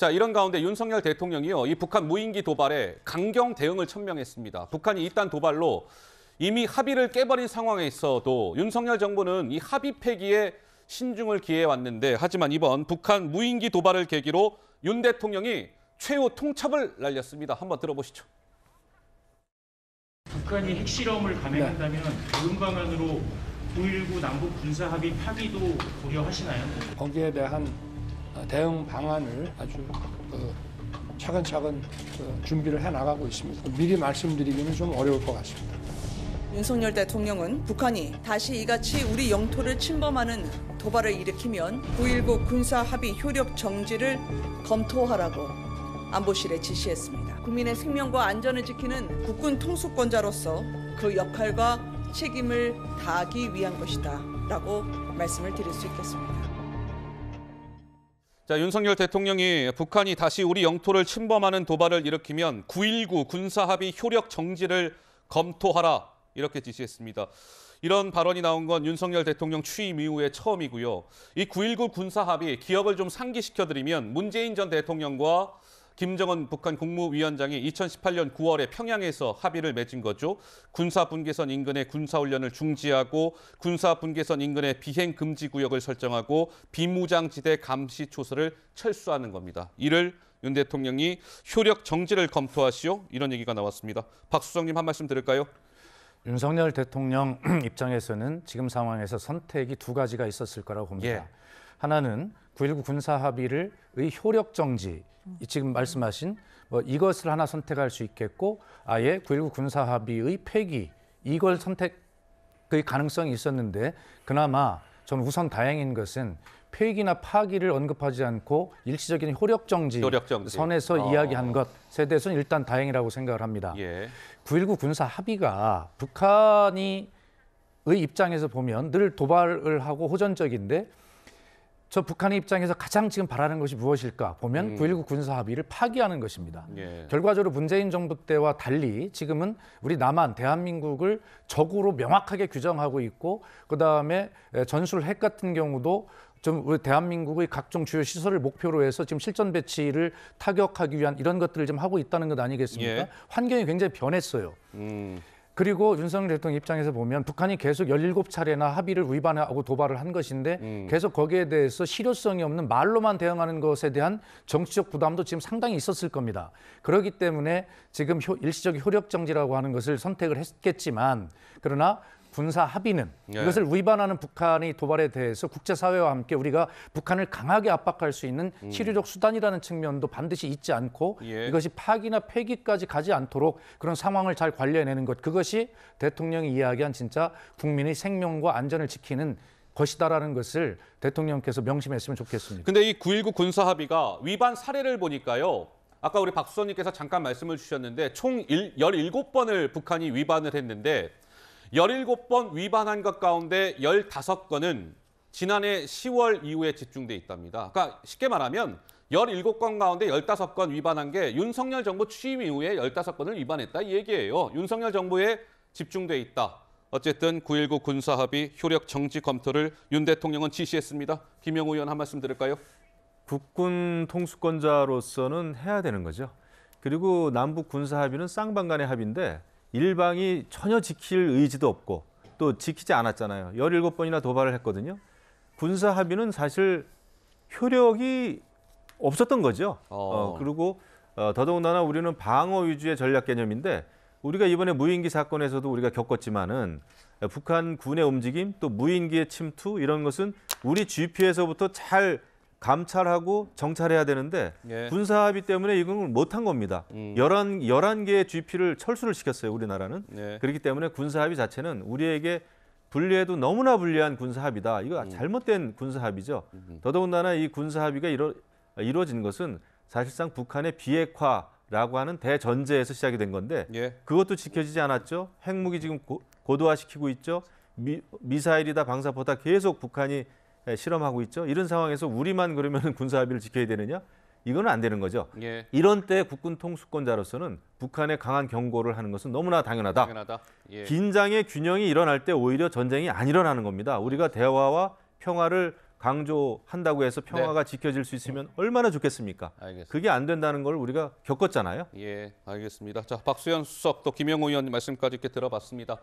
자, 이런 가운데 윤석열 대통령이요, 이 북한 무인기 도발에 강경 대응을 천명했습니다. 북한이 이딴 도발로 이미 합의를 깨버린 상황에 있어도 윤석열 정부는 이 합의 폐기에 신중을 기해왔는데, 하지만 이번 북한 무인기 도발을 계기로 윤 대통령이 최후 통첩을 날렸습니다. 한번 들어보시죠. 북한이 핵실험을 감행한다면 대응 방안으로 9.19 남북 군사합의 파기도 고려하시나요? 거기에 대한 대응 방안을 아주 차근차근 준비를 해나가고 있습니다. 미리 말씀드리기는 좀 어려울 것 같습니다. 윤석열 대통령은 북한이 다시 이같이 우리 영토를 침범하는 도발을 일으키면 9.19 군사합의 효력 정지를 검토하라고 안보실에 지시했습니다. 국민의 생명과 안전을 지키는 국군 통수권자로서 그 역할과 책임을 다하기 위한 것이다 라고 말씀을 드릴 수 있겠습니다. 자, 윤석열 대통령이 북한이 다시 우리 영토를 침범하는 도발을 일으키면 9.19 군사합의 효력 정지를 검토하라, 이렇게 지시했습니다. 이런 발언이 나온 건 윤석열 대통령 취임 이후에 처음이고요. 이 9.19 군사합의 기억을 좀 상기시켜드리면 문재인 전 대통령과 김정은 북한 국무위원장이 2018년 9월에 평양에서 합의를 맺은 거죠. 군사분계선 인근의 군사훈련을 중지하고 군사분계선 인근의 비행금지구역을 설정하고 비무장지대 감시초소를 철수하는 겁니다. 이를 윤 대통령이 효력 정지를 검토하시오, 이런 얘기가 나왔습니다. 박수성님 한 말씀 들을까요? 윤석열 대통령 입장에서는 지금 상황에서 선택이 두 가지가 있었을 거라고 봅니다. 예. 하나는 9.19 군사합의의 효력 정지, 지금 말씀하신 이것을 하나 선택할 수 있겠고, 아예 9.19 군사합의의 폐기, 이걸 선택의 가능성이 있었는데, 그나마 전 우선 다행인 것은 폐기나 파기를 언급하지 않고 일시적인 효력 정지 선에서 이야기한 것에 대해서는 일단 다행이라고 생각을 합니다. 예. 9.19 군사 합의가 북한의 입장에서 보면 늘 도발을 하고 호전적인데, 저 북한의 입장에서 가장 지금 바라는 것이 무엇일까 보면 9.19 군사 합의를 파기하는 것입니다. 예. 결과적으로 문재인 정부 때와 달리 지금은 우리 남한, 대한민국을 적으로 명확하게 규정하고 있고, 그다음에 전술 핵 같은 경우도 좀 우리 대한민국의 각종 주요 시설을 목표로 해서 지금 실전 배치를 타격하기 위한 이런 것들을 좀 하고 있다는 것 아니겠습니까? 예. 환경이 굉장히 변했어요. 그리고 윤석열 대통령 입장에서 보면 북한이 계속 17차례나 합의를 위반하고 도발을 한 것인데 계속 거기에 대해서 실효성이 없는 말로만 대응하는 것에 대한 정치적 부담도 지금 상당히 있었을 겁니다. 그렇기 때문에 지금 일시적 효력 정지라고 하는 것을 선택을 했겠지만, 그러나 군사 합의는 이것을 위반하는 북한의 도발에 대해서 국제사회와 함께 우리가 북한을 강하게 압박할 수 있는 실효적 수단이라는 측면도 반드시 잊지 않고 이것이 파기나 폐기까지 가지 않도록 그런 상황을 잘 관리해내는 것, 그것이 대통령이 이야기한 진짜 국민의 생명과 안전을 지키는 것이다라는 것을 대통령께서 명심했으면 좋겠습니다. 근데 이 9.19 군사합의가 위반 사례를 보니까요, 아까 우리 박수선님께서 잠깐 말씀을 주셨는데 총 17번을 북한이 위반을 했는데, 17번 위반한 것 가운데 15건은 지난해 10월 이후에 집중돼 있답니다. 그러니까 쉽게 말하면 17건 가운데 15건 위반한 게 윤석열 정부 취임 이후에 15건을 위반했다, 이 얘기예요. 윤석열 정부에 집중돼 있다. 어쨌든 9.19 군사합의 효력 정지 검토를 윤 대통령은 지시했습니다. 김영우 의원 한 말씀 드릴까요? 국군 통수권자로서는 해야 되는 거죠. 그리고 남북 군사합의는 쌍방간의 합의인데 일방이 전혀 지킬 의지도 없고 또 지키지 않았잖아요. 17번이나 도발을 했거든요. 군사 합의는 사실 효력이 없었던 거죠. 그리고 더더군다나 우리는 방어 위주의 전략 개념인데, 우리가 이번에 무인기 사건에서도 우리가 겪었지만은 북한 군의 움직임, 또 무인기의 침투, 이런 것은 우리 GP에서부터 잘 감찰하고 정찰해야 되는데 군사합의 때문에 이건 못한 겁니다. 11개의 GP를 철수를 시켰어요, 우리나라는. 그렇기 때문에 군사합의 자체는 우리에게 불리해도 너무나 불리한 군사합의다. 이거 잘못된 군사합의죠. 더더군다나 이 군사합의가 이루어진 것은 사실상 북한의 비핵화라고 하는 대전제에서 시작이 된 건데 그것도 지켜지지 않았죠. 핵무기 지금 고도화시키고 있죠. 미사일이다 방사포다 계속 북한이 실험하고 있죠. 이런 상황에서 우리만 그러면 군사합의를 지켜야 되느냐? 이거는 안 되는 거죠. 이런 때 국군 통수권자로서는 북한에 강한 경고를 하는 것은 너무나 당연하다. 긴장의 균형이 일어날 때 오히려 전쟁이 안 일어나는 겁니다. 우리가 대화와 평화를 강조한다고 해서 평화가 지켜질 수 있으면 얼마나 좋겠습니까? 알겠습니다. 그게 안 된다는 걸 우리가 겪었잖아요. 예, 알겠습니다. 자, 박수현 수석 또 김영호 의원 말씀까지 이렇게 들어봤습니다.